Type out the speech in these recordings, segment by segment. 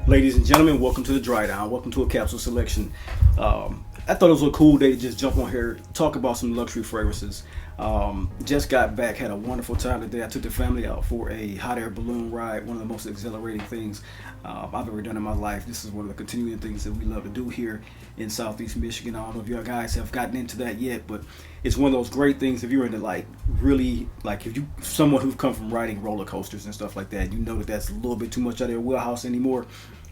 Ladies and gentlemen, welcome to the Dry Down. Welcome to a Capsule Selection. I thought it was a cool day to just jump on here, talk about some luxury fragrances. Just got back, had a wonderful time today. I took the family out for a hot air balloon ride, one of the most exhilarating things I've ever done in my life. This is one of the continuing things that we love to do here in Southeast Michigan. I don't know if you guys have gotten into that yet, but it's one of those great things if you're into if you someone who's come from riding roller coasters and stuff like that, you know that that's a little bit too much out of their wheelhouse anymore.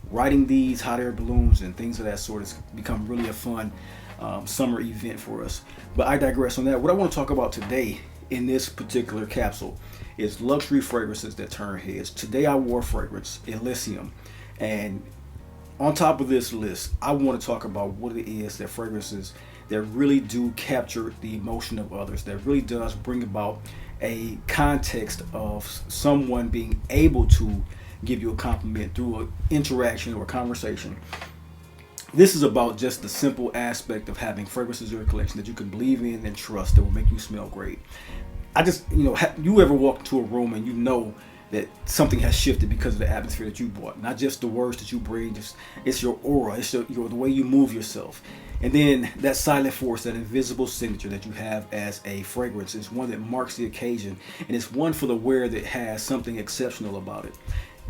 Riding these hot air balloons and things of that sort has become really a fun summer event for us. But I digress on that. What I want to talk about today in this particular capsule is luxury fragrances that turn heads. Today I wore fragrance Elysium, and on top of this list I want to talk about what it is that fragrances that really do capture the emotion of others, that really does bring about a context of someone being able to give you a compliment through an interaction or a conversation. This is about just the simple aspect of having fragrances in your collection that you can believe in and trust that will make you smell great. You ever walk into a room and you know that something has shifted because of the atmosphere that you brought, not just the words that you bring, it's your aura, it's the way you move yourself. And then that silent force, that invisible signature that you have as a fragrance is one that marks the occasion, and it's one for the wearer that has something exceptional about it.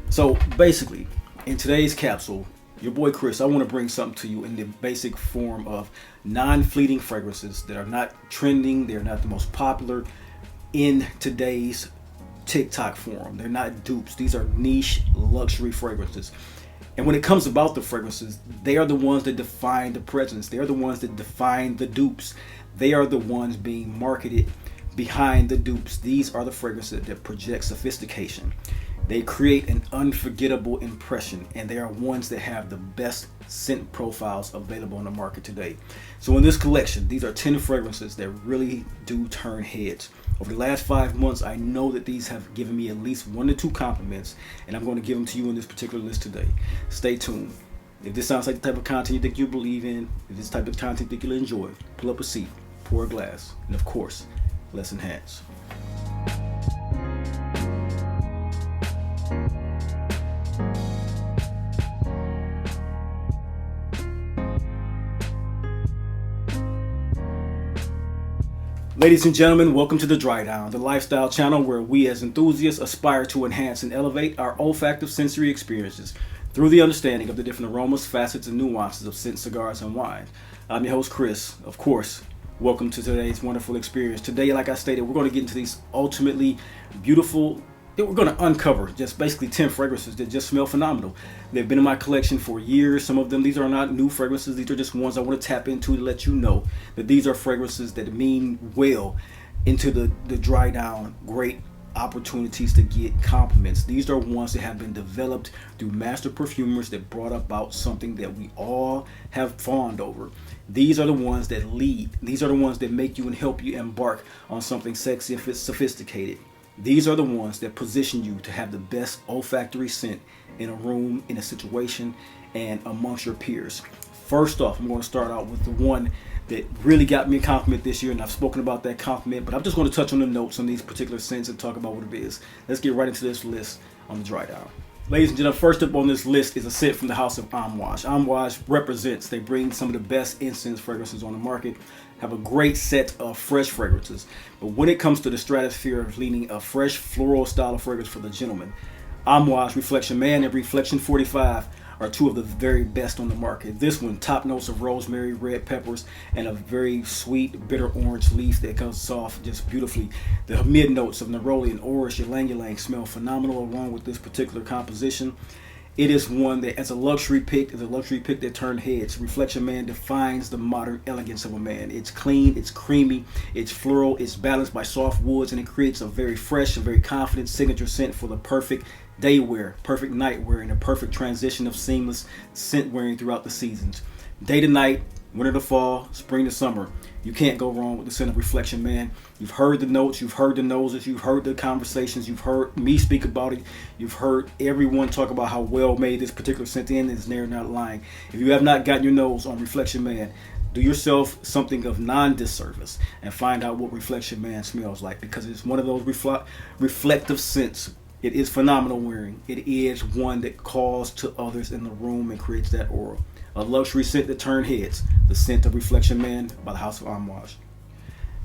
So basically, in today's capsule, your boy Chris, I want to bring something to you in the basic form of non-fleeting fragrances that are not trending, they're not the most popular in today's TikTok forum. They're not dupes. These are niche luxury fragrances. And when it comes about the fragrances, they are the ones that define the presence. They are the ones that define the dupes. They are the ones being marketed behind the dupes. These are the fragrances that project sophistication. They create an unforgettable impression, and they are ones that have the best scent profiles available on the market today. So in this collection, these are 10 fragrances that really do turn heads. Over the last 5 months, I know that these have given me at least 1 to 2 compliments, and I'm going to give them to you in this particular list today. Stay tuned. If this sounds like the type of content you think you believe in, if this type of content you think you'll enjoy, pull up a seat, pour a glass, and of course, let's enhance. Ladies and gentlemen, welcome to the Dry Down, the lifestyle channel where we as enthusiasts aspire to enhance and elevate our olfactive sensory experiences through the understanding of the different aromas, facets, and nuances of scent, cigars, and wine. I'm your host, Chris. Of course, welcome to today's wonderful experience. Today, like I stated, we're going to get into these ultimately beautiful, we're going to uncover just basically 10 fragrances that just smell phenomenal. They've been in my collection for years. Some of them, these are not new fragrances. These are just ones I want to tap into to let you know that these are fragrances that mean well into the dry down, great opportunities to get compliments. These are ones that have been developed through master perfumers that brought about something that we all have fawned over. These are the ones that lead. These are the ones that make you and help you embark on something sexy and sophisticated. These are the ones that position you to have the best olfactory scent in a room, in a situation, and amongst your peers. First off, I'm going to start out with the one that really got me a compliment this year, and I've spoken about that compliment, but I'm just going to touch on the notes on these particular scents and talk about what it is. Let's get right into this list on the Dry Down. Ladies and gentlemen, first up on this list is a scent from the house of Amouage. Amouage represents, they bring some of the best incense fragrances on the market, have a great set of fresh fragrances. But when it comes to the stratosphere of leaning a fresh floral style of fragrance for the gentleman, Amouage Reflection Man and Reflection 45 are 2 of the very best on the market. This one, top notes of rosemary, red peppers, and a very sweet, bitter orange leaf that comes off just beautifully. The mid notes of neroli and orris, ylang ylang smell phenomenal along with this particular composition. It is one that, as a luxury pick, that turned heads. Reflection Man defines the modern elegance of a man. It's clean, it's creamy, it's floral, it's balanced by soft woods, and it creates a very fresh, a very confident signature scent for the perfect day wear, perfect night wear, and a perfect transition of seamless scent wearing throughout the seasons. Day to night, winter to fall, spring to summer. You can't go wrong with the scent of Reflection Man. You've heard the notes, you've heard the noses, you've heard the conversations, you've heard me speak about it, you've heard everyone talk about how well made this particular scent is, and they're not lying. If you have not gotten your nose on Reflection Man, do yourself something of non-disservice and find out what Reflection Man smells like, because it's one of those reflective scents. It is phenomenal wearing. It is one that calls to others in the room and creates that aura. A luxury scent that turns heads. The scent of Reflection Man by the House of Amouage.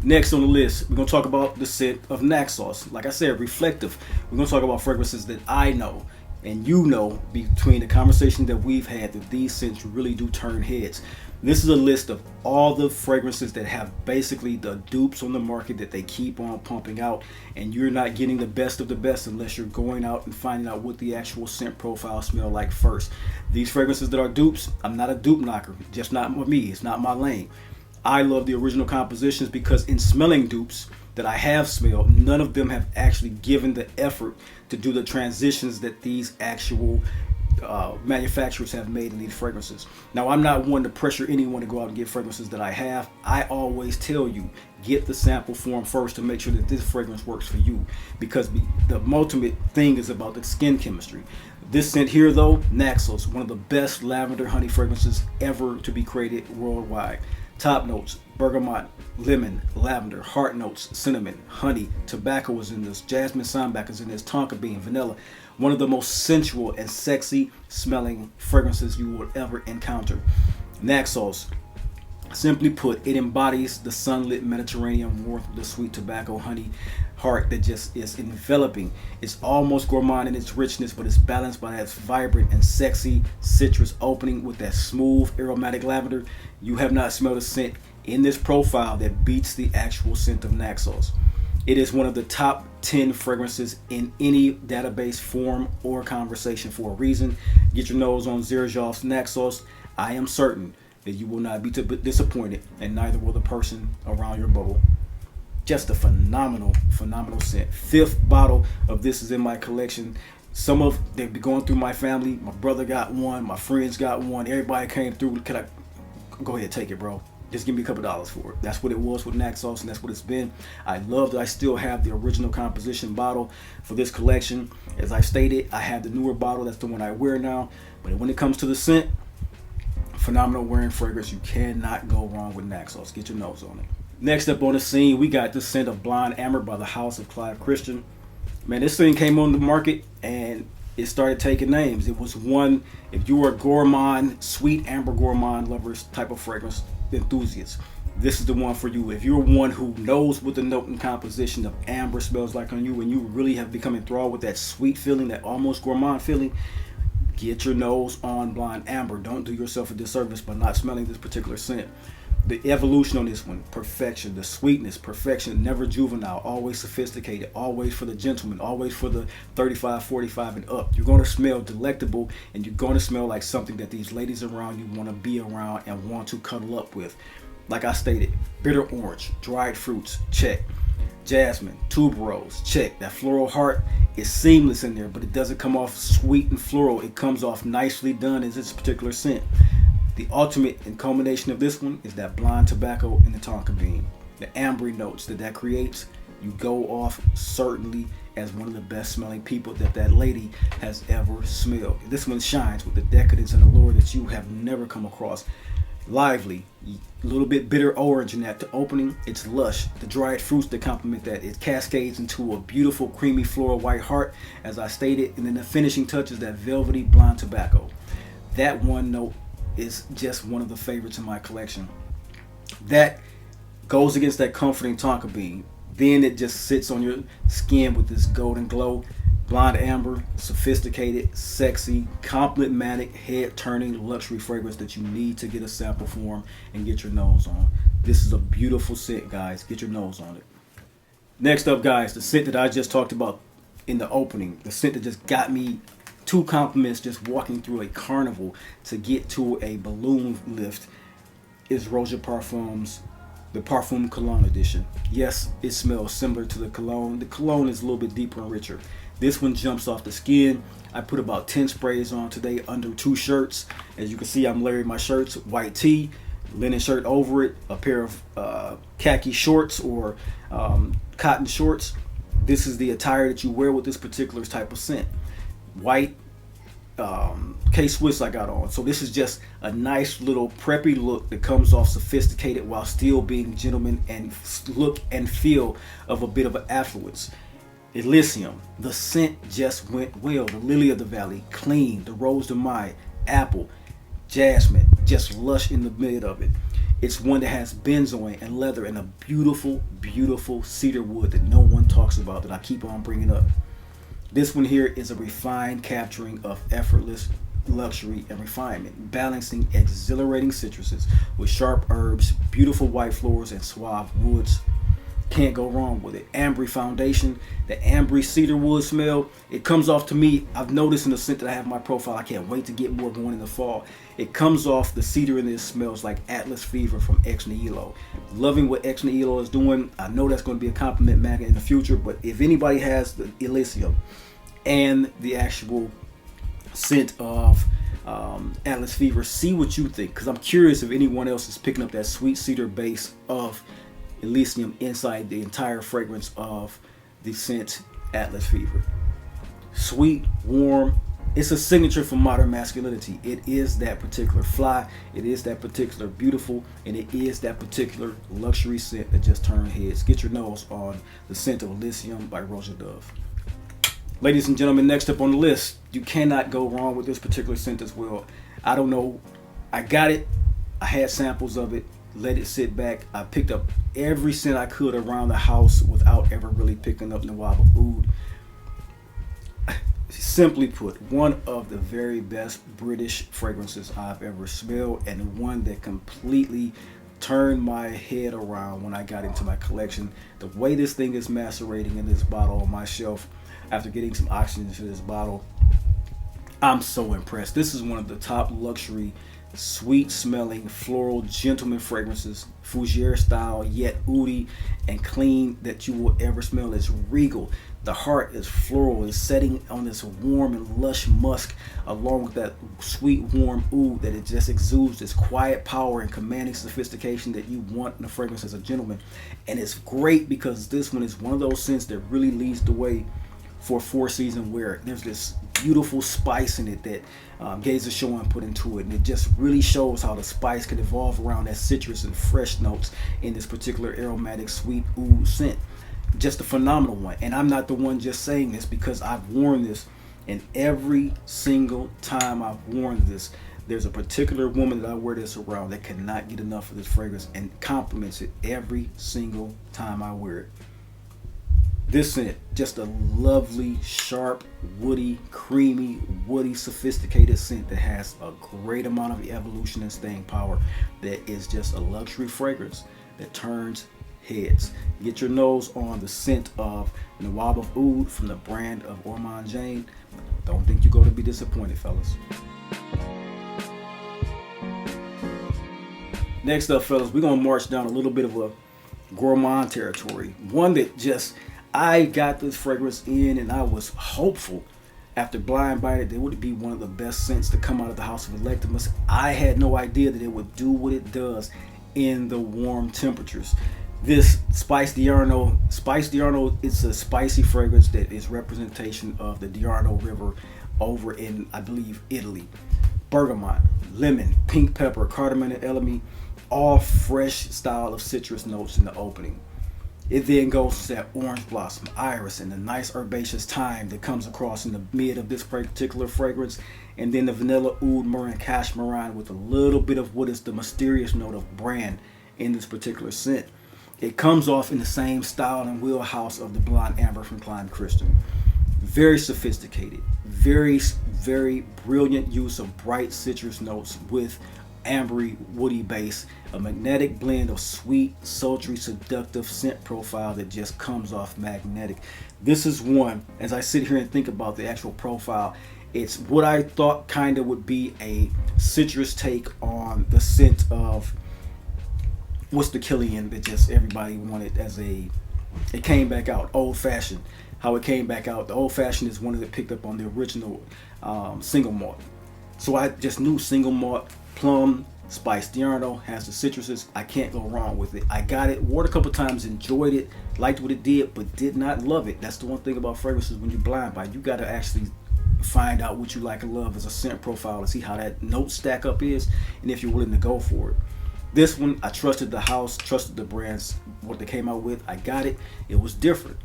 Next on the list, we're going to talk about the scent of Naxos. Like I said, reflective. We're going to talk about fragrances that I know and you know between the conversation that we've had that these scents really do turn heads. This is a list of all the fragrances that have basically the dupes on the market that they keep on pumping out, and you're not getting the best of the best unless you're going out and finding out what the actual scent profile smell like first. These fragrances that are dupes, I'm not a dupe knocker, just not with me, it's not my lane. I love the original compositions because in smelling dupes that I have smelled, none of them have actually given the effort to do the transitions that these actual manufacturers have made in these fragrances. Now, I'm not one to pressure anyone to go out and get fragrances that I have. I always tell you, get the sample form first to make sure that this fragrance works for you, because the ultimate thing is about the skin chemistry. This scent here though, Naxos, one of the best lavender honey fragrances ever to be created worldwide. Top notes, bergamot, lemon, lavender, heart notes, cinnamon, honey, tobacco is in this, jasmine sambac is in this, tonka bean, vanilla. One of the most sensual and sexy smelling fragrances you will ever encounter. Naxos, simply put, it embodies the sunlit Mediterranean warmth with the sweet tobacco honey heart that just is enveloping. It's almost gourmand in its richness, but it's balanced by that vibrant and sexy citrus opening with that smooth aromatic lavender. You have not smelled a scent in this profile that beats the actual scent of Naxos. It is one of the top 10 fragrances in any database, form, or conversation for a reason. Get your nose on Xerjoff Naxos. I am certain that you will not be disappointed, and neither will the person around your bubble. Just a phenomenal scent. Fifth bottle of this is in my collection. Some of they've been going through my family. My brother got one. My friends got one. Everybody came through. Can I go ahead, take it, bro? Just give me a couple dollars for it. That's what it was with Naxos, and that's what it's been. I love that I still have the original composition bottle for this collection. As I stated, I have the newer bottle. That's the one I wear now. But when it comes to the scent, phenomenal wearing fragrance. You cannot go wrong with Naxos. Get your nose on it. Next up on the scene, we got the scent of Blonde Amber by the House of Clive Christian. Man, this thing came on the market and it started taking names. It was one, if you were a gourmand, sweet amber gourmand lovers type of fragrance enthusiast, this is the one for you. If you're one who knows what the note and composition of amber smells like on you, and you really have become enthralled with that sweet feeling, that almost gourmand feeling, get your nose on Blonde Amber. Don't do yourself a disservice by not smelling this particular scent. The evolution on this one, perfection. The sweetness, perfection, never juvenile, always sophisticated, always for the gentleman, always for the 35, 45 and up. You're going to smell delectable, and you're going to smell like something that these ladies around you want to be around and want to cuddle up with. Like I stated, bitter orange, dried fruits, check. Jasmine, tuberose, check. That floral heart is seamless in there, but it doesn't come off sweet and floral. It comes off nicely done as this particular scent. The ultimate and culmination of this one is that blonde tobacco and the tonka bean. The ambery notes that creates, you go off certainly as one of the best smelling people that lady has ever smelled. This one shines with the decadence and allure that you have never come across. Lively, a little bit bitter orange in that the opening. It's lush. The dried fruits that complement that, it cascades into a beautiful creamy floral white heart, as I stated, and then the finishing touch is that velvety blonde tobacco. That one note is just one of the favorites in my collection. That goes against that comforting tonka bean. Then it just sits on your skin with this golden glow. Blonde Amber, sophisticated, sexy, complimentic, head-turning luxury fragrance that you need to get a sample form and get your nose on. This is a beautiful scent, guys. Get your nose on it. Next up, guys, the scent that I just talked about in the opening, the scent that just got me two compliments just walking through a carnival to get to a balloon lift, is Roja Parfums, the Parfum Cologne edition. Yes, it smells similar to the Cologne. The Cologne is a little bit deeper and richer. This one jumps off the skin. I put about 10 sprays on today under 2 shirts. As you can see, I'm layering my shirts, white tee, linen shirt over it, a pair of khaki shorts or cotton shorts. This is the attire that you wear with this particular type of scent. White K-Swiss I got on. So this is just a nice little preppy look that comes off sophisticated while still being gentleman and look and feel of a bit of an affluence. Elysium. The scent just went well. The lily of the valley, clean. The rose de mai, apple, jasmine, just lush in the mid of it. It's one that has benzoin and leather and a beautiful, beautiful cedar wood that no one talks about, that I keep on bringing up. This one here is a refined capturing of effortless luxury and refinement, balancing exhilarating citruses with sharp herbs, beautiful white florals, and suave woods. Can't go wrong with it. Ambery foundation, the ambery cedar wood smell, it comes off to me. I've noticed in the scent that I have in my profile, I can't wait to get more going in the fall. It comes off, the cedar in this smells like Atlas Fever from Ex Nihilo. Loving what Ex Nihilo is doing. I know that's going to be a compliment magnet in the future, but if anybody has the Elysium and the actual scent of Atlas Fever, see what you think, because I'm curious if anyone else is picking up that sweet cedar base of Elysium inside the entire fragrance of the scent Atlas Fever. Sweet, warm. It's a signature for modern masculinity. It is that particular fly, it is that particular beautiful, and it is that particular luxury scent that just turns heads. Get your nose on the scent of Elysium by Roja Dove. Ladies and gentlemen, next up on the list, you cannot go wrong with this particular scent as well. I don't know, I got it, I had samples of it, let it sit back. I picked up every scent I could around the house without ever really picking up Nawab of Oudh. Simply put, one of the very best British fragrances I've ever smelled, and one that completely turned my head around when I got into my collection. The way this thing is macerating in this bottle on my shelf after getting some oxygen into this bottle, I'm so impressed. This is one of the top luxury, sweet smelling, floral, gentleman fragrances, fougere style, yet oudhy and clean, that you will ever smell. Is regal. The heart is floral, is setting on this warm and lush musk, along with that sweet warm oud that it just exudes this quiet power and commanding sophistication that you want in a fragrance as a gentleman. And it's great because this one is one of those scents that really leads the way for four-season wear. There's this beautiful spice in it that Gaze is showing put into it, and it just really shows how the spice can evolve around that citrus and fresh notes in this particular aromatic sweet oud scent. Just a phenomenal one. And I'm not the one just saying this, because I've worn this, and every single time I've worn this, there's a particular woman that I wear this around that cannot get enough of this fragrance and compliments it every single time I wear it. This scent, just a lovely, sharp, woody, creamy, woody, sophisticated scent that has a great amount of evolution and staying power, that is just a luxury fragrance that turns heads. Get your nose on the scent of Nawab of Oudh from the brand of Ormonde Jayne. Don't think you're going to be disappointed, fellas. Next up, fellas, we're going to march down a little bit of a gourmand territory. One that just, I got this fragrance in, and I was hopeful after blind biting that it would be one of the best scents to come out of the house of Electimuss. I had no idea that it would do what it does in the warm temperatures. This Spice Diarno, it's a spicy fragrance that is representation of the Diarno River over in, I believe, Italy. Bergamot, lemon, pink pepper, cardamom, and elemi, all fresh style of citrus notes in the opening. It then goes to that orange blossom, iris, and the nice herbaceous thyme that comes across in the mid of this particular fragrance, and then the vanilla oud myrrh and cashmere with a little bit of what is the mysterious note of bran in this particular scent. It comes off in the same style and wheelhouse of the blonde amber from Clive Christian. Very sophisticated, very, very brilliant use of bright citrus notes with ambery woody base, a magnetic blend of sweet, sultry, seductive scent profile that just comes off magnetic. This is one, as I sit here and think about the actual profile, it's what I thought kind of would be a citrus take on the scent of what's the Killian that just everybody wanted as a, it came back out, Old Fashioned. How it came back out, the Old Fashioned is one that picked up on the original single malt. So I just knew single malt, plum, Spice Diarno has the citruses. I can't go wrong with it. I got it, wore it a couple times, enjoyed it, liked what it did, but did not love it. That's the one thing about fragrances when you're blind by. You got to actually find out what you like and love as a scent profile and see how that note stack up is, and if you're willing to go for it. This one, I trusted the house, trusted the brands, what they came out with. I got it. It was different.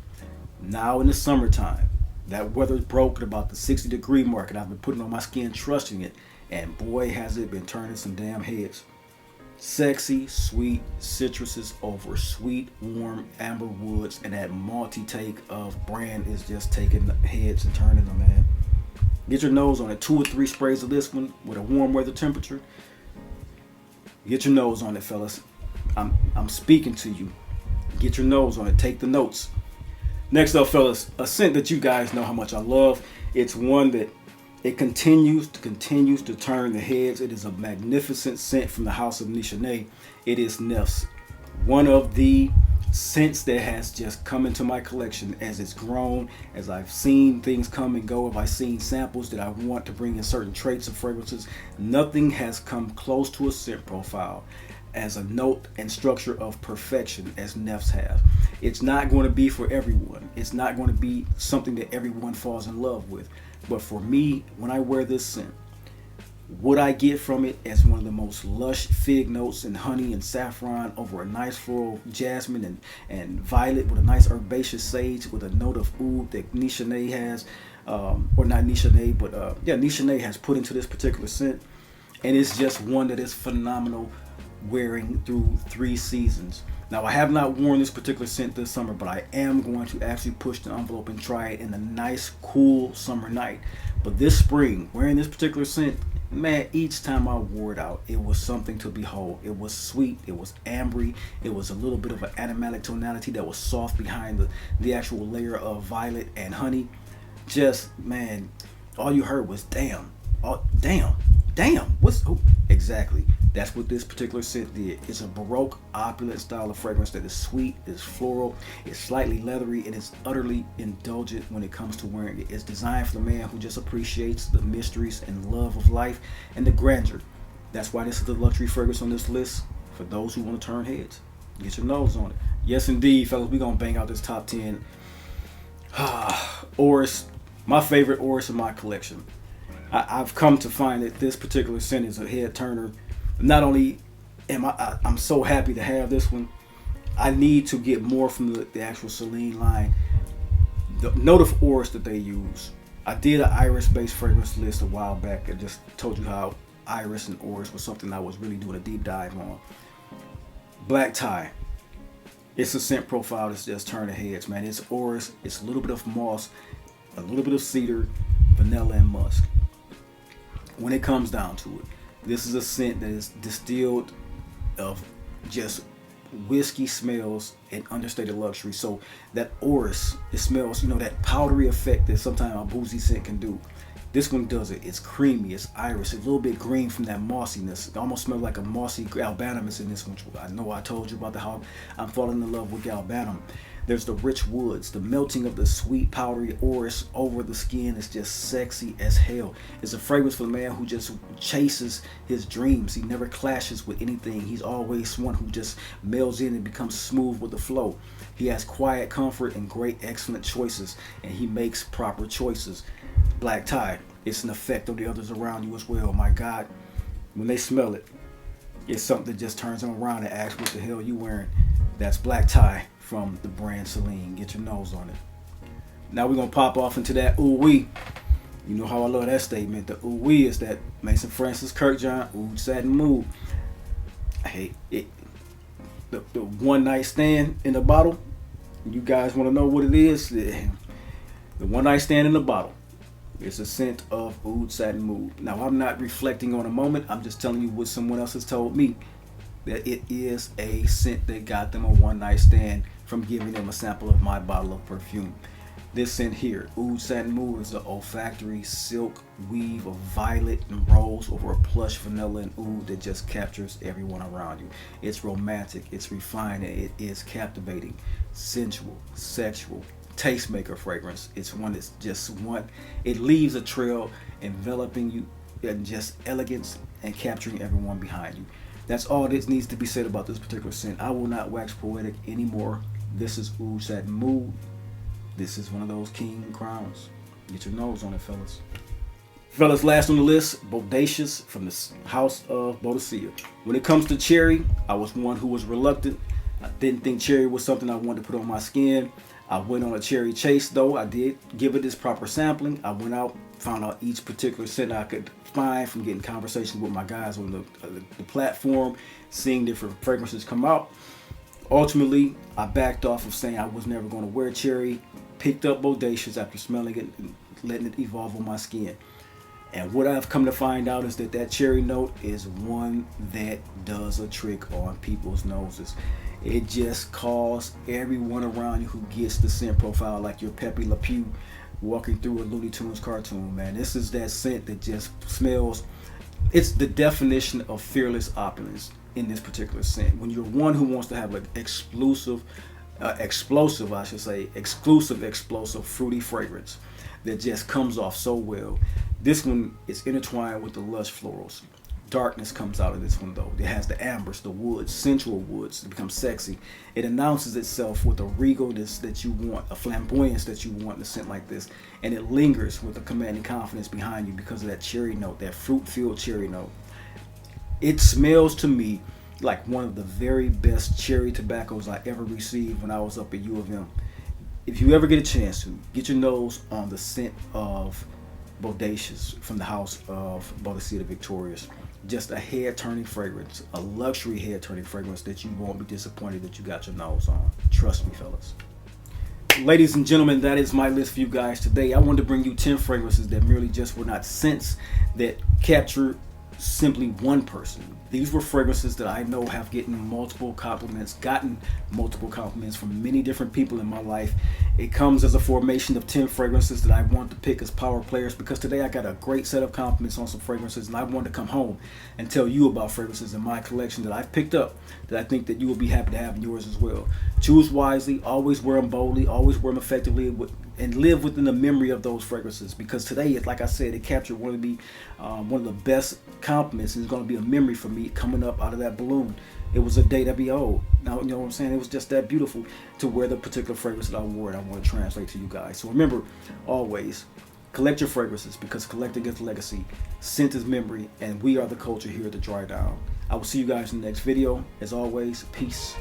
Now in the summertime, that weather broke at about the 60-degree mark, and I've been putting on my skin, trusting it, and boy has it been turning some damn heads. Sexy, sweet citruses over sweet, warm amber woods, and that malty take of brand is just taking the heads and turning them, man. Get your nose on it. 2 or 3 sprays of this one with a warm weather temperature. Get your nose on it, fellas. I'm speaking to you. Get your nose on it. Take the notes. Next up, fellas, a scent that you guys know how much I love. It's one that it continues to turn the heads. It is a magnificent scent from the house of Nishane. It is NEFS. One of the scents that has just come into my collection as it's grown, as I've seen things come and go, if I've seen samples that I want to bring in certain traits of fragrances. Nothing has come close to a scent profile as a note and structure of perfection as NEFS have. It's not going to be for everyone. It's not going to be something that everyone falls in love with. But for me, when I wear this scent, what I get from it as one of the most lush fig notes and honey and saffron over a nice floral jasmine and violet with a nice herbaceous sage with a note of oud that Nishane has, or not Nishane, but Nishane has put into this particular scent. And it's just one that is phenomenal wearing through 3 seasons. Now, I have not worn this particular scent this summer, but I am going to actually push the envelope and try it in a nice, cool summer night. But this spring, wearing this particular scent, man, each time I wore it out, it was something to behold. It was sweet, it was ambery, it was a little bit of an animalic tonality that was soft behind the actual layer of violet and honey. Just, man, all you heard was damn. Oh, damn. Exactly. That's what this particular scent did. It's a Baroque, opulent style of fragrance that is sweet, is floral, it's slightly leathery, and it's utterly indulgent when it comes to wearing it. It's designed for the man who just appreciates the mysteries and love of life and the grandeur. That's why this is the luxury fragrance on this list for those who want to turn heads. Get your nose on it. Yes, indeed, fellas, we're going to bang out this top 10. Orris, my favorite Orris in my collection. I've come to find that this particular scent is a head turner. Not only am I'm so happy to have this one, I need to get more from the actual Celine line. The note of Orris that they use. I did an Iris-based fragrance list a while back and just told you how Iris and Orris was something I was really doing a deep dive on. Black Tie. It's a scent profile that's just turning heads, man. It's Orris. It's a little bit of moss, a little bit of cedar, vanilla, and musk. When it comes down to it, this is a scent that is distilled of just whiskey smells and understated luxury. So that Orris, it smells, that powdery effect that sometimes a boozy scent can do. This one does it. It's creamy, it's iris, a little bit green from that mossiness. It almost smells like a mossy galbanum in this one. I know I told you about how I'm falling in love with galbanum. There's the rich woods, the melting of the sweet powdery Orris over the skin is just sexy as hell. It's a fragrance for the man who just chases his dreams. He never clashes with anything. He's always one who just melds in and becomes smooth with the flow. He has quiet comfort and great excellent choices, and he makes proper choices. Black Tie, it's an effect on the others around you as well. My God, when they smell it, it's something that just turns them around and asks what the hell you wearing. That's Black Tie from the brand Celine. Get your nose on it. Now we're going to pop off into that Oudh. You know how I love that statement. The Oudh is that Maison Francis Kurkdjian Oud Satin Mood. Hey, the one night stand in the bottle. You guys want to know what it is? The one night stand in the bottle. It's a scent of Oud Satin Mood. Now I'm not reflecting on a moment. I'm just telling you what someone else has told me. That it is a scent that got them a one night stand from giving them a sample of my bottle of perfume. This scent here, Oud Satin Mood, is an olfactory silk weave of violet and rose over a plush vanilla and oud that just captures everyone around you. It's romantic, it's refined, and it is captivating, sensual, sexual, tastemaker fragrance. It's one that's just one, it leaves a trail enveloping you in just elegance and capturing everyone behind you. That's all that needs to be said about this particular scent. I will not wax poetic anymore. This is Oud Satin Mood. This is one of those king crowns. Get your nose on it, fellas. Fellas, last on the list, Bodacious from the house of Boadicea. When it comes to cherry, I was one who was reluctant. I didn't think cherry was something I wanted to put on my skin. I went on a cherry chase though. I did give it this proper sampling. I went out, found out each particular scent I could find from getting conversations with my guys on the platform, seeing different fragrances come out. Ultimately, I backed off of saying I was never going to wear cherry, picked up Bodacious after smelling it and letting it evolve on my skin. And what I've come to find out is that cherry note is one that does a trick on people's noses. It just calls everyone around you who gets the scent profile like your Pepe Le Pew walking through a Looney Tunes cartoon, man. This is that scent that just smells. It's the definition of fearless opulence in this particular scent. When you're one who wants to have an exclusive fruity fragrance that just comes off so well. This one is intertwined with the lush florals. Darkness comes out of this one though. It has the ambers, the woods, sensual woods to become sexy. It announces itself with a regalness that you want, a flamboyance that you want in a scent like this. And it lingers with a commanding confidence behind you because of that cherry note, that fruit-filled cherry note. It smells to me like one of the very best cherry tobaccos I ever received when I was up at U of M. If you ever get a chance to, get your nose on the scent of Bodacious from the house of Boadicea the Victorious. Just a head-turning fragrance, a luxury head-turning fragrance that you won't be disappointed that you got your nose on. Trust me, fellas. Ladies and gentlemen, that is my list for you guys today. I wanted to bring you 10 fragrances that merely just were not scents that capture simply one person. These were fragrances that I know have gotten multiple compliments from many different people in my life. It comes as a formation of 10 fragrances that I want to pick as power players because today I got a great set of compliments on some fragrances and I want to come home and tell you about fragrances in my collection that I've picked up that I think that you will be happy to have in yours as well. Choose wisely, always wear them boldly, always wear them effectively, and live within the memory of those fragrances because today, like I said, it captured one of the best compliments and it's going to be a memory for me coming up out of that balloon. It was a day to behold. Now, you know what I'm saying? It was just that beautiful to wear the particular fragrance that I wore and I want to translate to you guys. So remember, always, collect your fragrances because collecting is legacy, scent is memory, and we are the culture here at The Dry Down. I will see you guys in the next video. As always, peace.